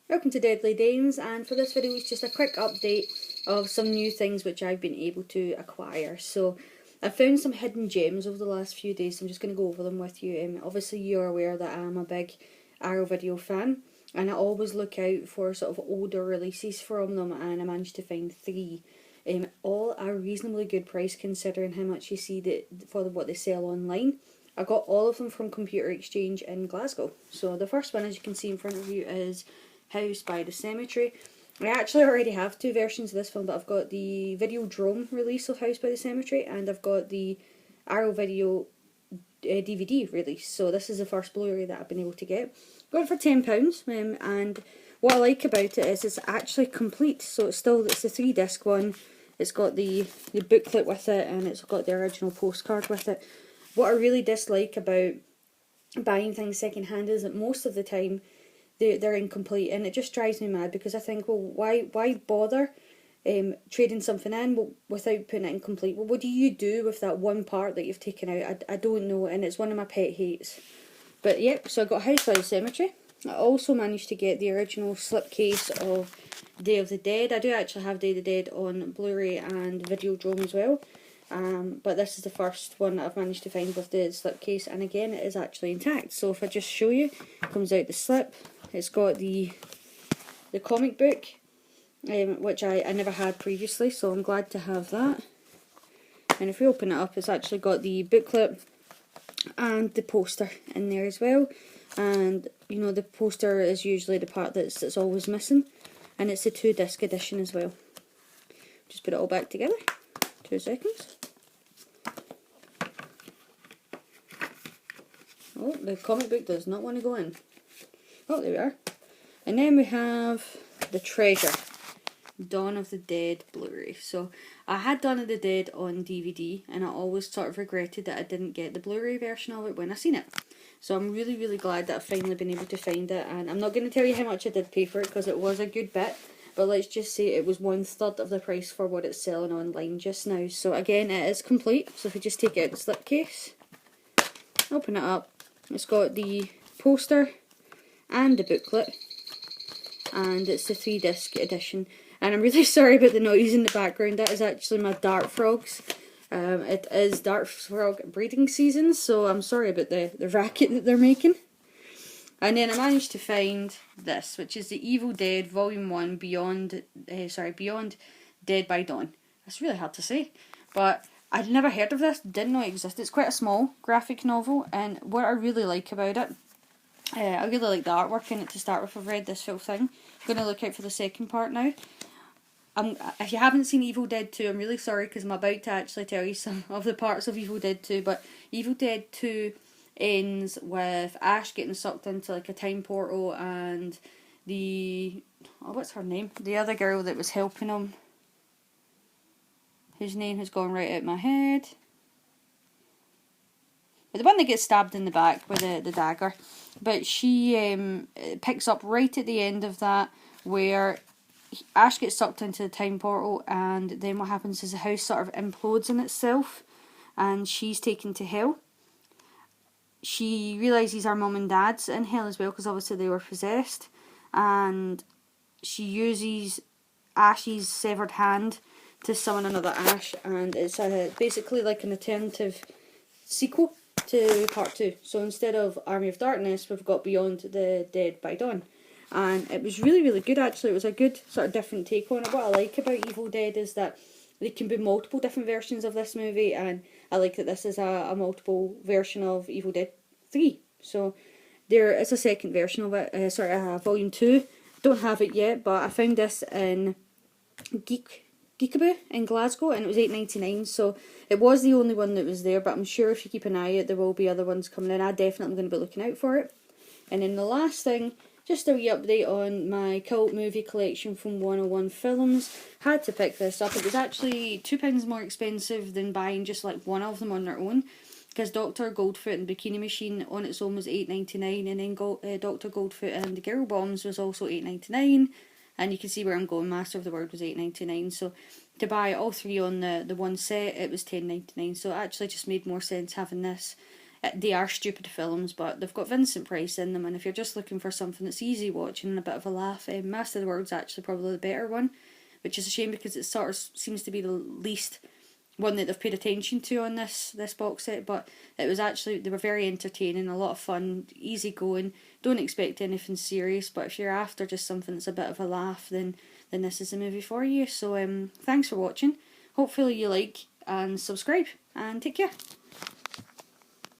Welcome to Deadly Dames, and for this video it's just a quick update of some new things which I've been able to acquire. So I found some hidden gems over the last few days, so I'm just going to go over them with you. Obviously you're aware that I'm a big Arrow Video fan, and I always look out for sort of older releases from them, and I managed to find three. All a reasonably good price considering how much you see for what they sell online. I got all of them from Computer Exchange in Glasgow. So the first one, as you can see in front of you, is House by the Cemetery. I actually already have two versions of this film, but I've got the Videodrome release of House by the Cemetery, and I've got the Arrow Video DVD release. So this is the first Blu Ray that I've been able to get. Got it for £10, and what I like about it is it's actually complete. So it's the 3-disc one. It's got the booklet with it, and it's got the original postcard with it. What I really dislike about buying things second hand is that most of the time they're incomplete, and it just drives me mad, because I think, well, why bother trading something in without putting it incomplete? Well, what do you do with that one part that you've taken out? I don't know, and it's one of my pet hates. But yep, so I got House by the Cemetery. I also managed to get the original slipcase of Day of the Dead. I do actually have Day of the Dead on Blu-ray and Videodrome as well. But this is the first one that I've managed to find with the slipcase, and again it is actually intact. So if I just show you, it comes out the slip. It's got the comic book, which I never had previously, so I'm glad to have that. And if we open it up, it's actually got the booklet and the poster in there as well. And you know, the poster is usually the part that's always missing, and it's a 2-disc edition as well. Just put it all back together. 2 seconds. Oh, the comic book does not want to go in. Oh, there we are. And then we have The Treasure, Dawn of the Dead Blu-ray. So I had Dawn of the Dead on DVD, and I always sort of regretted that I didn't get the Blu-ray version of it when I seen it. So I'm really, really glad that I've finally been able to find it, and I'm not going to tell you how much I did pay for it, because it was a good bit. But let's just say it was 1/3 of the price for what it's selling online just now. So again, it is complete. So if you just take it out the slipcase, open it up, it's got the poster and the booklet, and it's the 3-disc edition. And I'm really sorry about the noise in the background. That is actually my dart frogs. It is dart frog breeding season, so I'm sorry about the racket that they're making. And then I managed to find this, which is the Evil Dead Volume 1 Beyond Dead by Dawn. That's really hard to say, but I'd never heard of this, didn't know it existed. It's quite a small graphic novel, and what I really like about it, I really like the artwork in it to start with. I've read this full thing. I'm going to look out for the second part now. If you haven't seen Evil Dead 2, I'm really sorry, because I'm about to actually tell you some of the parts of Evil Dead 2, but Evil Dead 2 ends with Ash getting sucked into like a time portal, and what's her name? The other girl that was helping him, whose name has gone right out my head. But the one that gets stabbed in the back with the dagger. But she picks up right at the end of that, where Ash gets sucked into the time portal, and then what happens is the house sort of implodes in itself, and she's taken to hell. She realises her mum and dad's in hell as well, because obviously they were possessed, and she uses Ash's severed hand to summon another Ash, and it's basically like an alternative sequel to part 2. So instead of Army of Darkness, we've got Beyond the Dead by Dawn, and it was really, really good actually. It was a good sort of different take on it. What I like about Evil Dead is that there can be multiple different versions of this movie, and I like that this is a multiple version of Evil Dead 3. So there is a second version of it, volume 2. Don't have it yet, but I found this in Geekaboo in Glasgow, and it was £8.99, so it was the only one that was there, but I'm sure if you keep an eye out there will be other ones coming in. I definitely am going to be looking out for it. And then the last thing, just a wee update on my cult movie collection from 101 Films. Had to pick this up. It was actually £2 more expensive than buying just like one of them on their own, because Dr. Goldfoot and Bikini Machine on its own was £8.99, and then Dr. Goldfoot and the Girl Bombs was also £8.99, and you can see where I'm going. Master of the Word was £8.99, so to buy all three on the one set, it was £10.99, so it actually just made more sense having this They are stupid films, but they've got Vincent Price in them, and if you're just looking for something that's easy watching and a bit of a laugh, Master of the World's actually probably the better one, which is a shame because it sort of seems to be the least one that they've paid attention to on this box set. But it was actually, they were very entertaining, a lot of fun, easy going. Don't expect anything serious, but if you're after just something that's a bit of a laugh, then this is a movie for you. So thanks for watching. Hopefully you like and subscribe, and take care.